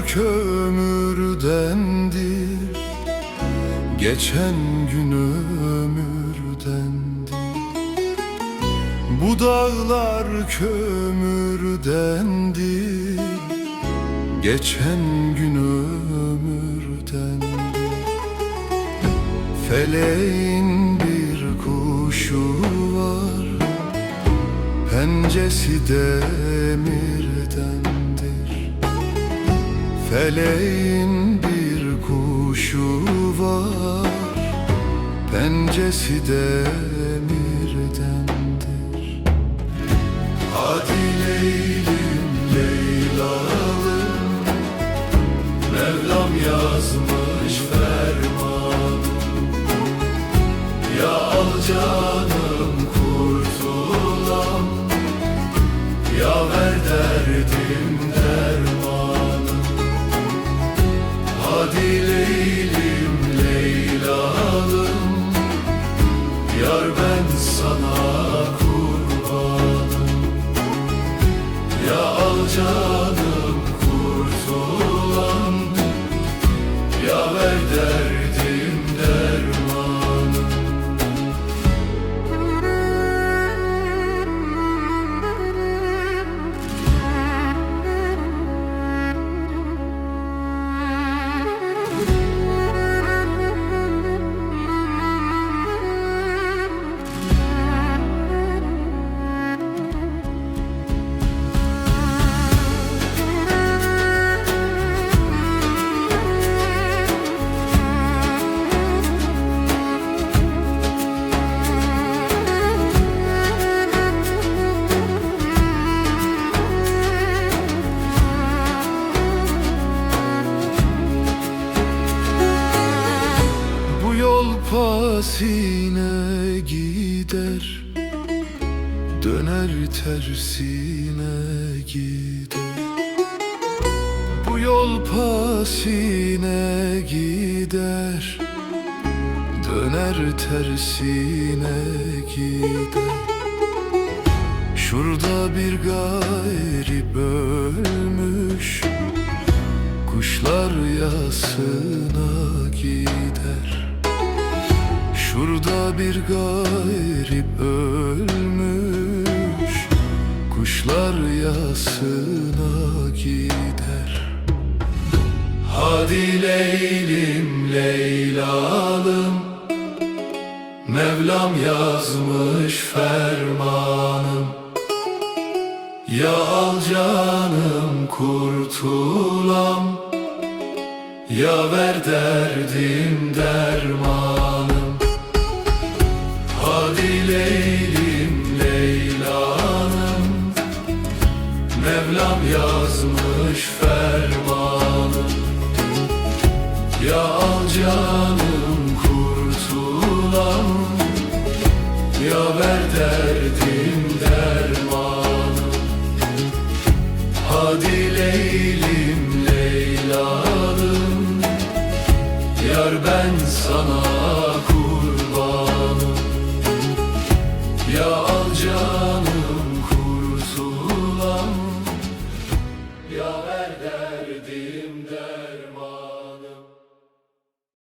kömürdendir, geçen gün ömürdendir. Bu dağlar kömürdendir, geçen gün ömürdendir. Feleğin bir kuşu var, pencesi demirdendir. Feleğin bir kuşu var, pencesi demirdendir. Hadi Leylim Leylalım, Mevlam yazmış ferman. Ya al canım kurtulam, ya ver derdim dermanım. Hadi Leylim Leylalım, yar ben sana kurbanım. Ya al canım kurtulam, ya ver derdim dermanım. Pasine gider, döner tersine gider. Bu yol pasine gider, döner tersine gider. Şurada bir garip ölmüş, kuşlar yasına gider. Şurada bir garip ölmüş, kuşlar yasına gider. Hadi Leylim Leylalım, Mevlam yazmış fermanım. Ya al canım kurtulam, ya ver derdim dermanım. Hadi Leylim Leylalım, Mevlam yazmış fermanım. Ya al canım kurtulam, ya ver derdim dermanım. Hadi Leylim Leylalım, yar ben sana kurbanım. Ya al canım